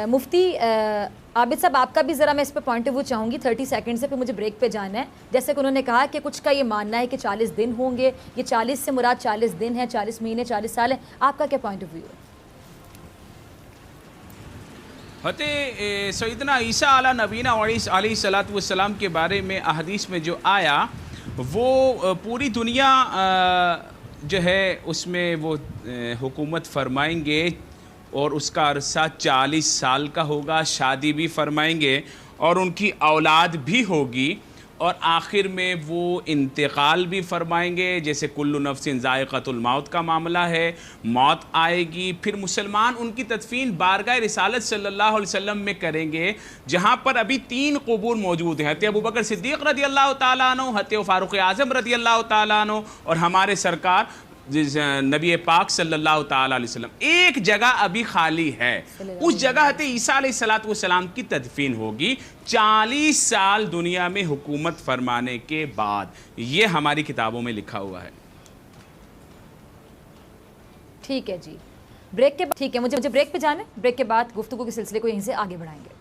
مفتی عابد صاحب آپ کا بھی ذرا میں اس پہ پوائنٹ آف ویو چاہوں گی 30 سیکنڈ سے، پھر مجھے بریک پہ جانا ہے۔ جیسے کہ انہوں نے کہا کہ کچھ کا یہ ماننا ہے کہ 40 دن ہوں گے، یہ 40 سے مراد 40 دن ہے، 40 مہینے، 40 سال ہے، آپ کا کیا پوائنٹ آف ویو ہے؟ سیدنا عیسیٰ علیہ نبینا علیہ السلام کے بارے میں احادیث میں جو آیا وہ پوری دنیا جو ہے اس میں وہ حکومت فرمائیں گے، اور اس کا عرصہ 40 سال کا ہوگا، شادی بھی فرمائیں گے اور ان کی اولاد بھی ہوگی، اور آخر میں وہ انتقال بھی فرمائیں گے، جیسے کل نفس ذائقۃ الموت کا معاملہ ہے، موت آئے گی۔ پھر مسلمان ان کی تدفین بارگاہ رسالت صلی اللہ علیہ وسلم میں کریں گے، جہاں پر ابھی 3 قبور موجود ہیں، حضرت ابوبکر صدیق رضی اللہ تعالیٰ عنہ، حضرت فاروق اعظم رضی اللہ تعالیٰ عنہ، اور ہمارے سرکار نبی پاک صلی اللہ تعالیٰ علیہ وسلم۔ ایک جگہ ابھی خالی ہے، اس جگہ حضرت عیسیٰ علیہ السلام کی تدفین ہوگی 40 سال دنیا میں حکومت فرمانے کے بعد۔ یہ ہماری کتابوں میں لکھا ہوا ہے۔ ٹھیک ہے جی، بریک کے بعد، ٹھیک ہے مجھے بریک پہ جانا ہے، بریک کے بعد گفتگو کے سلسلے کو یہیں سے آگے بڑھائیں گے۔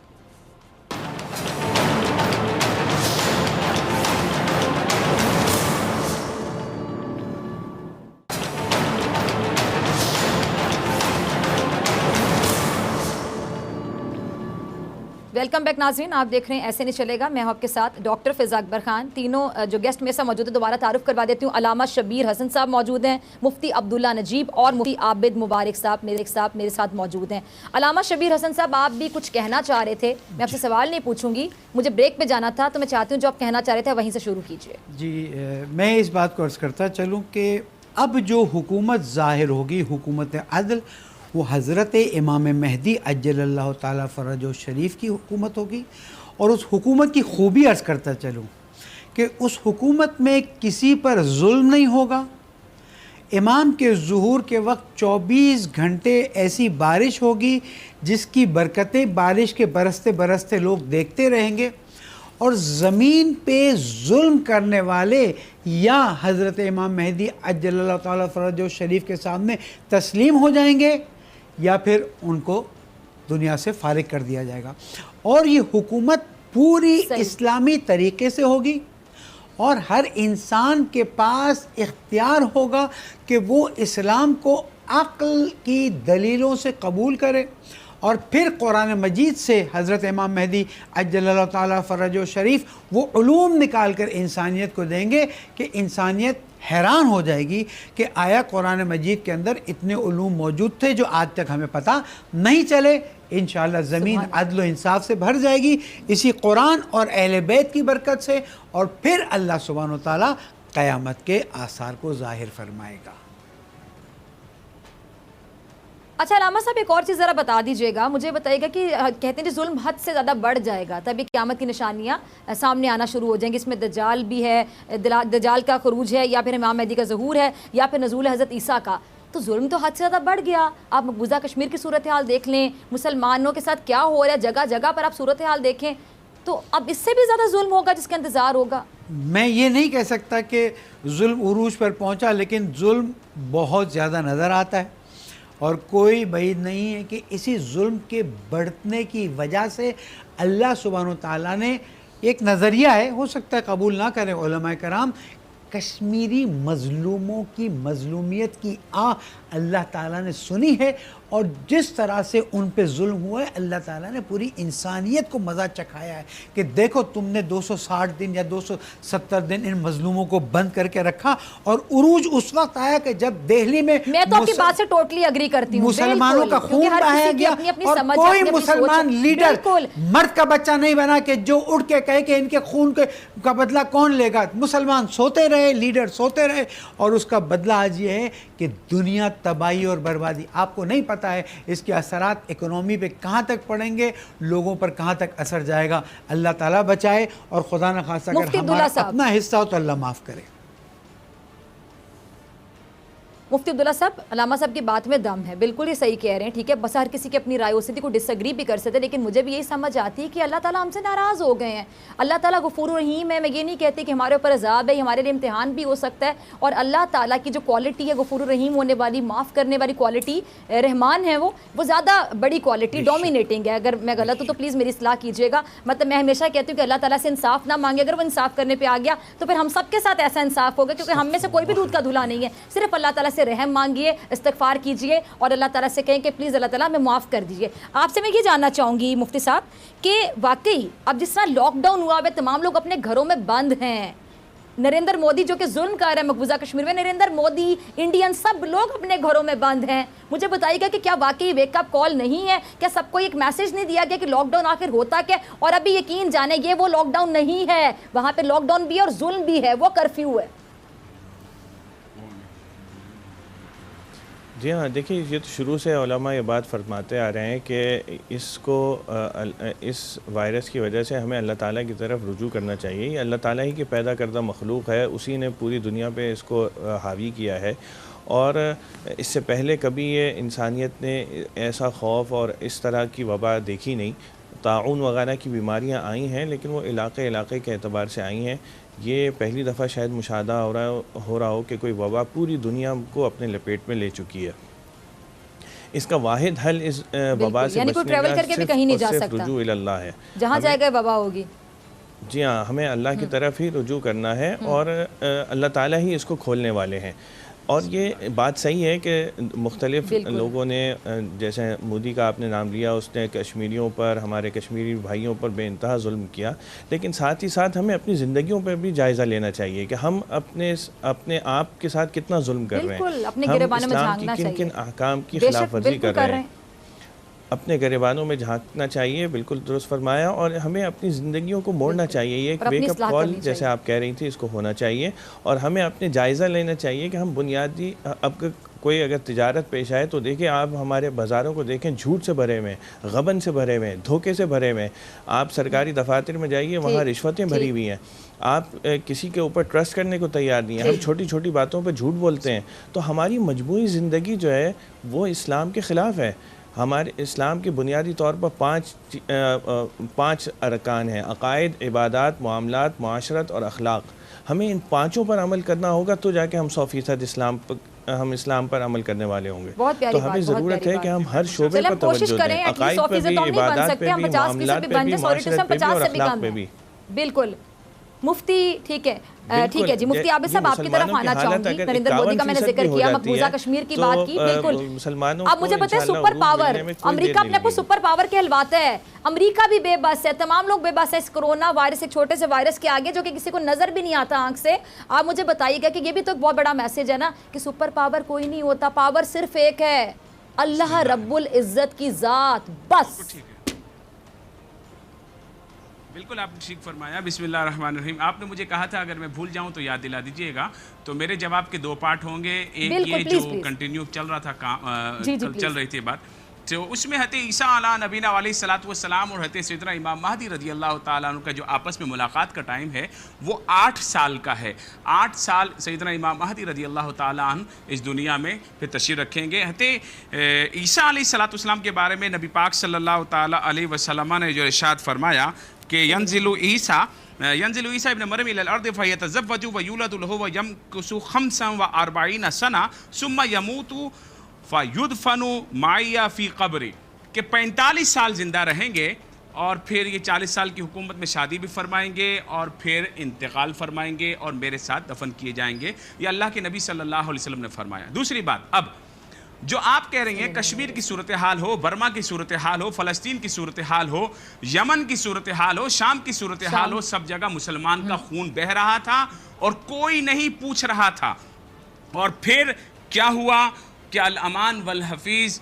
ویلکم بیک ناظرین، آپ دیکھ رہے ہیں ایسے نہیں چلے گا، میں ہوں آپ کے ساتھ ڈاکٹر فضا اکبر خان۔ تینوں جو گیسٹ میرے ساتھ موجود ہیں دوبارہ تعارف کروا دیتی ہوں۔ علامہ شبیر حسن صاحب موجود ہیں، مفتی عبداللہ نجیب اور مفتی عابد مبارک صاحب میرے ساتھ موجود ہیں۔ علامہ شبیر حسن صاحب آپ بھی کچھ کہنا چاہ رہے تھے، میں آپ سے سوال نہیں پوچھوں گی، مجھے بریک پہ جانا تھا، تو میں چاہتی ہوں جو آپ کہنا چاہ رہے تھے وہیں سے شروع کیجیے۔ جی، میں اس بات کو عرض کرتا چلوں کہ اب جو حکومت ظاہر ہوگی، حکومت عدل، وہ حضرت امام مہدی عجل اللہ تعالیٰ فرج الشریف کی حکومت ہوگی، اور اس حکومت کی خوبی عرض کرتا چلوں کہ اس حکومت میں کسی پر ظلم نہیں ہوگا، امام کے ظہور کے وقت 24 گھنٹے ایسی بارش ہوگی جس کی برکتیں بارش کے برستے برستے لوگ دیکھتے رہیں گے، اور زمین پہ ظلم کرنے والے یا حضرت امام مہدی عجل اللہ تعالیٰ فرجہ شریف کے سامنے تسلیم ہو جائیں گے، یا پھر ان کو دنیا سے فارغ کر دیا جائے گا۔ اور یہ حکومت پوری اسلامی طریقے سے ہوگی، اور ہر انسان کے پاس اختیار ہوگا کہ وہ اسلام کو عقل کی دلیلوں سے قبول کرے، اور پھر قرآن مجید سے حضرت امام مہدی عجل اللہ تعالیٰ فرجہ شریف وہ علوم نکال کر انسانیت کو دیں گے کہ انسانیت حیران ہو جائے گی کہ آیا قرآن مجید کے اندر اتنے علوم موجود تھے جو آج تک ہمیں پتہ نہیں چلے۔ انشاءاللہ زمین عدل و انصاف سے بھر جائے گی اسی قرآن اور اہل بیت کی برکت سے، اور پھر اللہ سبحانہ وتعالیٰ قیامت کے آثار کو ظاہر فرمائے گا۔ اچھا علامہ صاحب ایک اور چیز ذرا بتا دیجیے گا، مجھے بتائیے گا کہ کہتے ہیں کہ ظلم حد سے زیادہ بڑھ جائے گا تبھی قیامت کی نشانیاں سامنے آنا شروع ہو جائیں گی، اس میں دجال بھی ہے، دجال کا خروج ہے، یا پھر امام مہدی کا ظہور ہے، یا پھر نزول حضرت عیسیٰ کا۔ تو ظلم تو حد سے زیادہ بڑھ گیا۔ آپ مقبوضہ کشمیر کی صورتحال دیکھ لیں، مسلمانوں کے ساتھ کیا ہو رہا ہے، جگہ جگہ پر آپ صورتحال دیکھیں، تو اب اس سے بھی زیادہ ظلم ہوگا جس کا انتظار ہوگا۔ میں یہ نہیں کہہ سکتا کہ ظلم عروج پر پہنچا، لیکن ظلم بہت زیادہ نظر آتا ہے، اور کوئی بعید نہیں ہے کہ اسی ظلم کے بڑھنے کی وجہ سے اللہ سبحانہ وتعالیٰ نے ایک نظریہ ہے، ہو سکتا ہے قبول نہ کریں علماء کرام، کشمیری مظلوموں کی مظلومیت کی آہ اللہ تعالیٰ نے سنی ہے، اور جس طرح سے ان پہ ظلم ہوا ہے اللہ تعالیٰ نے پوری انسانیت کو مزہ چکھایا ہے کہ دیکھو تم نے 260 دن یا 270 دن ان مظلوموں کو بند کر کے رکھا، اور عروج اس وقت آیا کہ جب دہلی میں تو آپ کی بات سے ٹوٹلی اگری کرتی ہوں، مسلمانوں کا خون بہایا گیا، اور کوئی مسلمان لیڈر مرد کا بچہ نہیں بنا کہ جو اٹھ کے کہے کہ ان کے خون کا بدلہ کون لے گا۔ مسلمان سوتے رہے، لیڈر سوتے رہے، اور اس کا بدلہ آج یہ ہے کہ دنیا تباہی اور بربادی۔ آپ کو نہیں پتہ ہے اس کے اثرات اکنومی پہ کہاں تک پڑیں گے، لوگوں پر کہاں تک اثر جائے گا۔ اللہ تعالیٰ بچائے، اور خدا نہ خواستہ اگر ہمارا اپنا حصہ ہو تو اللہ معاف کرے۔ مفتی عبداللہ صاحب، علامہ صاحب کی بات میں دم ہے، بالکل یہ صحیح کہہ رہے ہیں، ٹھیک ہے، بس ہر کسی کی اپنی رائے ہو سکتی، کوئی ڈس ایگری بھی کر سکتے، لیکن مجھے بھی یہی سمجھ آتی ہے کہ اللہ تعالیٰ ہم سے ناراض ہو گئے ہیں۔ اللہ تعالیٰ غفور رحیم ہے، میں یہ نہیں کہتی کہ ہمارے اوپر عذاب ہے، ہمارے لیے امتحان بھی ہو سکتا ہے، اور اللہ تعالیٰ کی جو کوالٹی ہے غفور رحیم ہونے والی، معاف کرنے والی کوالٹی، رحمان ہے وہ زیادہ بڑی کوالٹی، ڈومینیٹنگ ہے۔ اگر میں غلط ہوں تو پلیز میری اصلاح کیجیے گا۔ مطلب میں ہمیشہ کہتی ہوں کہ اللہ تعالیٰ سے انصاف نہ مانگے، اگر وہ انصاف کرنے پہ آ گیا تو پھر ہم سب کے ساتھ ایسا انصاف ہوگا، کیونکہ ہم میں سے کوئی بھی دودھ کا دھلا نہیں ہے، صرف اللہ تعالیٰ سے رحم مانگیے، استغفار کیجئے، اور اللہ تعالیٰ سے کہیں کہ پلیز اللہ تعالیٰ میں معاف کر دیجئے۔ آپ سے میں یہ جاننا چاہوں گی مفتی صاحب کہ واقعی اب جس طرح لاک ڈاؤن ہوا ہے، تمام لوگ اپنے گھروں میں بند ہیں، نریندر مودی جو کہ ظلم کر رہا ہے مقبوضہ کشمیر میں، نریندر مودی، انڈین، سب لوگ اپنے گھروں میں بند ہیں، مجھے بتائیے گا کہ کیا واقعی ویک اپ کال نہیں ہے؟ کیا سب کو ایک میسج نہیں دیا گیا کہ لاک ڈاؤن آخر ہوتا کیا؟ اور ابھی یقین جانے یہ وہ لاک ڈاؤن نہیں ہے، وہاں پہ لاک ڈاؤن بھی ہے اور ظلم بھی ہے، وہ کرفیو ہے۔ جی ہاں، دیکھیے یہ تو شروع سے علماء یہ بات فرماتے آ رہے ہیں کہ اس وائرس کی وجہ سے ہمیں اللہ تعالیٰ کی طرف رجوع کرنا چاہیے۔ یہ اللہ تعالیٰ ہی کی پیدا کردہ مخلوق ہے، اسی نے پوری دنیا پہ اس کو حاوی کیا ہے، اور اس سے پہلے کبھی یہ انسانیت نے ایسا خوف اور اس طرح کی وبا دیکھی نہیں۔ طاعون وغیرہ کی بیماریاں آئی ہیں لیکن وہ علاقے کے اعتبار سے آئی ہیں، یہ پہلی دفعہ شاید مشاہدہ ہو رہا ہو کہ کوئی وبا پوری دنیا کو اپنے لپیٹ میں لے چکی ہے۔ اس کا واحد حل اس وبا سے بچنے کا صرف رجوع اللہ ہے، جہاں جائے گا وبا ہوگی۔ جی ہاں، ہمیں اللہ کی طرف ہی رجوع کرنا ہے، اور اللہ تعالیٰ ہی اس کو کھولنے والے ہیں۔ اور یہ بات صحیح ہے کہ مختلف لوگوں نے، جیسے مودی کا آپ نے نام لیا، اس نے کشمیریوں پر، ہمارے کشمیری بھائیوں پر بے انتہا ظلم کیا، لیکن ساتھ ہی ساتھ ہمیں اپنی زندگیوں پر بھی جائزہ لینا چاہیے کہ ہم اپنے آپ کے ساتھ کتنا ظلم کر رہے ہیں، ہم اسلام کی کن احکام کی خلاف ورزی کر رہے ہیں، اپنے گریبانوں میں جھانکنا چاہیے۔ بالکل درست فرمایا، اور ہمیں اپنی زندگیوں کو موڑنا چاہیے۔ یہ ایک ویک اپ کال جیسے آپ کہہ رہی تھی، اس کو ہونا چاہیے، اور ہمیں اپنے جائزہ لینا چاہیے کہ ہم بنیادی اب کوئی اگر تجارت پیش آئے تو دیکھیں آپ ہمارے بازاروں کو دیکھیں، جھوٹ سے بھرے ہوئے ہیں، غبن سے بھرے ہوئے ہیں، دھوکے سے بھرے ہوئے ہیں. آپ سرکاری دفاتر میں جائیے، وہاں رشوتیں بھری ہوئی ہیں. آپ کسی کے اوپر ٹرسٹ کرنے کو تیار نہیں ہیں. ہم چھوٹی چھوٹی باتوں پہ جھوٹ بولتے ہیں. تو ہماری مجموعی زندگی جو ہے وہ اسلام کے خلاف ہے. ہمارے اسلام کے بنیادی طور پر پانچ ارکان ہیں: عقائد، عبادات، معاملات، معاشرت اور اخلاق. ہمیں ان پانچوں پر عمل کرنا ہوگا تو جا کے ہم 100% ہم اسلام پر عمل کرنے والے ہوں گے. تو ہمیں ضرورت ہے کہ ہم ہر شعبے پر توجہ دیں، عقائد پہ بھی، عبادات پہ بھی، معاملات پہ بھی، معاشرت پہ بھی اور اخلاق پہ بھی. بالکل. مفتی ٹھیک ہے جی، مفتی عابد صاحب آپ کی طرف آنا چاہوں گی. نریندر مودی کا میں نے ذکر کیا، مقبوضہ کشمیر کی بات کی. بالکل. اب مجھے پتہ ہے سپر پاور، امریکہ اپنے آپ کو سپر پاور کہلواتا ہے. امریکہ بھی بے بس ہے، تمام لوگ بے بس ہے اس کرونا وائرس، ایک چھوٹے سے وائرس کے آگے جو کہ کسی کو نظر بھی نہیں آتا آنکھ سے. آپ مجھے بتائیے گا کہ یہ بھی تو ایک بہت بڑا میسج ہے نا کہ سپر پاور کوئی نہیں ہوتا، پاور صرف ایک ہے، اللہ رب العزت کی ذات بس. بالکل آپ نے ٹھیک فرمایا. بسم اللہ الرحمن الرحیم. آپ نے مجھے کہا تھا اگر میں بھول جاؤں تو یاد دلا دیجئے گا. تو میرے جواب کے 2 پارٹ ہوں گے. ایک یہ جو کنٹینیو چل رہا تھا، چل رہی تھی بات، تو اس میں حضرت عیسیٰ علیہ نبینا علیہ الصلوۃ والسلام اور حضرت سیدنا امام مہدی رضی اللہ تعالیٰ عنہ کا جو آپس میں ملاقات کا ٹائم ہے وہ 8 سال کا ہے. 8 سال سیدنا امام مہدی رضی اللہ تعالیٰ عنہ اس دنیا میں پھر تشریف رکھیں گے. حضرت عیسیٰ علیہ الصلوۃ والسلام کے بارے میں نبی پاک صلی اللہ تعالیٰ علیہ وسلم نے جو ارشاد فرمایا کہ ینزل عیسیٰ ابن مریم الی الارض فیتزوج ویولد له ویمکث 45 سنہ ثم یموت فیدفن معی فی قبری، کہ 45 سال زندہ رہیں گے اور پھر یہ 40 سال کی حکومت میں شادی بھی فرمائیں گے اور پھر انتقال فرمائیں گے اور میرے ساتھ دفن کیے جائیں گے. یہ اللہ کے نبی صلی اللہ علیہ وسلم نے فرمایا. دوسری بات، اب جو آپ کہہ رہے ہیں کشمیر کی صورتحال ہو، برما کی صورتحال ہو، فلسطین کی صورتحال ہو، یمن کی صورتحال ہو، شام کی صورتحال ہو، سب جگہ مسلمان کا خون بہہ رہا تھا اور کوئی نہیں پوچھ رہا تھا. اور پھر کیا ہوا کہ الامان والحفیظ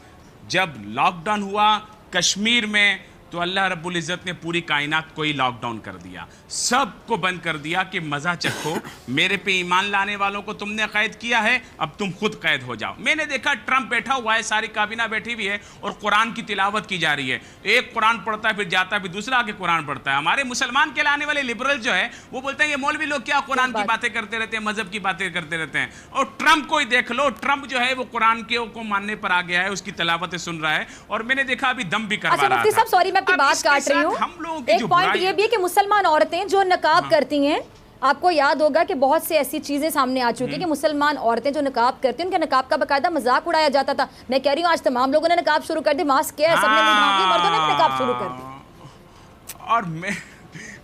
جب لاک ڈاؤن ہوا کشمیر میں تو اللہ رب العزت نے پوری کائنات کو ہی لاک ڈاؤن کر دیا، سب کو بند کر دیا کہ مزہ چکھو، میرے پہ ایمان لانے والوں کو تم نے قید کیا ہے، اب تم خود قید ہو جاؤ. میں نے دیکھا ٹرمپ بیٹھا ہوا ہے، ساری کابینہ بیٹھی ہوئی ہے اور قرآن کی تلاوت کی جا رہی ہے. ایک قرآن پڑھتا ہے پھر جاتا ہے پھر دوسرا آ کے قرآن پڑھتا ہے. ہمارے مسلمان کہلانے والے لبرل جو ہے وہ بولتے ہیں یہ مولوی لوگ کیا قرآن کی باتیں کرتے رہتے ہیں، مذہب کی باتیں کرتے رہتے ہیں. اور ٹرمپ کو ہی دیکھ لو، ٹرمپ جو ہے وہ قرآن کو ماننے پر آ گیا ہے، اس کی تلاوتیں سن رہا ہے اور میں نے دیکھا ابھی دم بھی کروا رہا تھا. سوری میں بات کاٹ رہی ہوں. ایک پوائنٹ یہ بھی ہے کہ مسلمان عورتیں جو نقاب کرتی ہیں، آپ کو یاد ہوگا کہ بہت سے ایسی چیزیں سامنے آ چکی کہ مسلمان عورتیں جو نقاب کرتی ہیں ان کے نقاب کا باقاعدہ مذاق اڑایا جاتا تھا. میں کہہ رہی ہوں آج تمام لوگوں نے نقاب شروع کر دی، ماسک کیا ہے سب نے منہ مردوں نے بھی نقاب شروع کر دی. اور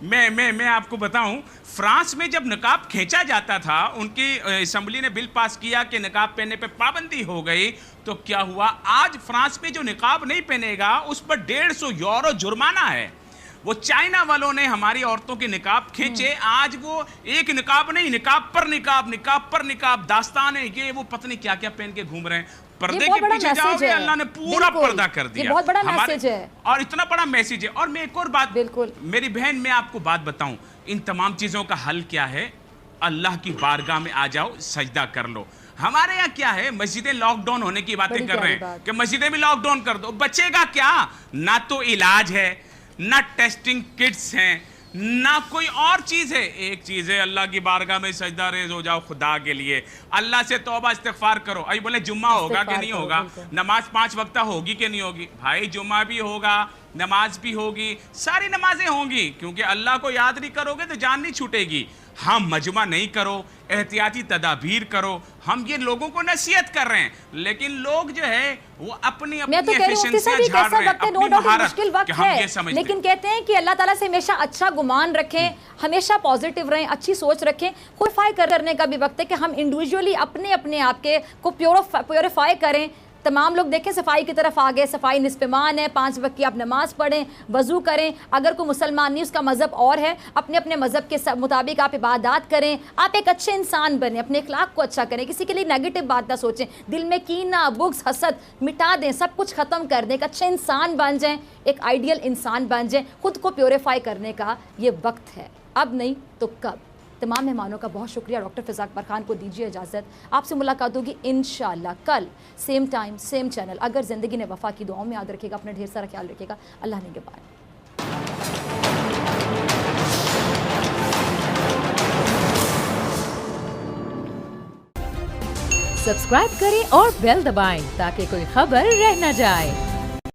میں آپ کو بتاؤں، فرانس میں جب نقاب کھینچا جاتا تھا، ان کی اسمبلی نے بل پاس کیا کہ نقاب پہننے پہ پابندی ہو گئی، تو کیا ہوا؟ آج فرانس میں جو نقاب نہیں پہنے گا اس پر 150 یورو جرمانہ ہے. وہ چائنا والوں نے ہماری عورتوں کے نقاب کھینچے، آج وہ ایک نقاب نہیں، نقاب پر نقاب، نقاب پر نقاب، داستان ہے یہ وہ پتہ نہیں کیا کیا پہن کے گھوم رہے ہیں. پردے کے پیچھے جاؤ گے اللہ نے پورا پردہ کر دیا. یہ بہت بڑا میسج ہے اور اتنا بڑا میسج ہے. اور میں ایک اور بات، میری بہن میں آپ کو بات بتاؤں، ان تمام چیزوں کا حل کیا ہے؟ اللہ کی بارگاہ میں آ جاؤ، سجدہ کر لو. ہمارے یہاں کیا ہے، مسجدیں لاک ڈاؤن ہونے کی باتیں کر رہے ہیں کہ مسجدیں بھی لاک ڈاؤن کر دو. بچے گا کیا؟ نہ تو علاج ہے، نہ ٹیسٹنگ کٹس ہیں، نہ کوئی اور چیز ہے. ایک چیز ہے، اللہ کی بارگاہ میں سجدہ ریز ہو جاؤ خدا کے لیے، اللہ سے توبہ استغفار کرو. ابھی بولے جمعہ ہوگا کہ نہیں ہوگا، نماز 5 وقتہ ہوگی کہ نہیں ہوگی؟ بھائی جمعہ بھی ہوگا، نماز بھی ہوگی، ساری نمازیں ہوں گی، کیونکہ اللہ کو یاد نہیں کرو گے تو جان نہیں چھوٹے گی. ہم مجمع نہیں کرو، احتیاطی تدابیر کرو، ہم یہ لوگوں کو نصیحت کر رہے ہیں، لیکن لوگ جو ہے وہ اپنی ایفیشنسیاں جھاڑ رہے ہیں، اپنی مہارت کہ ہم یہ سمجھتے ہیں. لیکن کہتے ہیں کہ اللہ تعالیٰ سے ہمیشہ اچھا گمان رکھیں، ہمیشہ پازیٹیو رہیں، اچھی سوچ رکھیں. پیوریفائی کرنے کا بھی وقت ہے کہ ہم انڈیویجولی اپنے آپ کے کو پیوریفائی کریں. تمام لوگ دیکھیں صفائی کی طرف آگے، صفائی نصف ایمان ہے، 5 وقت کی آپ نماز پڑھیں، وضو کریں. اگر کوئی مسلمان نہیں، اس کا مذہب اور ہے، اپنے مذہب کے مطابق آپ عبادات کریں. آپ ایک اچھے انسان بنیں، اپنے اخلاق کو اچھا کریں، کسی کے لیے نیگیٹو بات نہ سوچیں، دل میں کینہ، بغض، حسد مٹا دیں، سب کچھ ختم کر دیں، ایک اچھے انسان بن جائیں، ایک آئیڈیل انسان بن جائیں. خود کو پیوریفائی کرنے کا یہ وقت ہے، اب نہیں تو کب. تمام مہمانوں کا بہت شکریہ. ڈاکٹر فضا اکبر خان کو دیجیے اجازت. آپ سے ملاقات ہوگی انشاءاللہ کل سیم ٹائم سیم چینل. اگر زندگی نے وفا کی دعاؤں میں یاد رکھے گا. اپنا ڈھیر سارا خیال رکھے گا. اللہ نگہبان. سبسکرائب کریں اور بیل دبائیں تاکہ کوئی خبر رہ نہ جائے.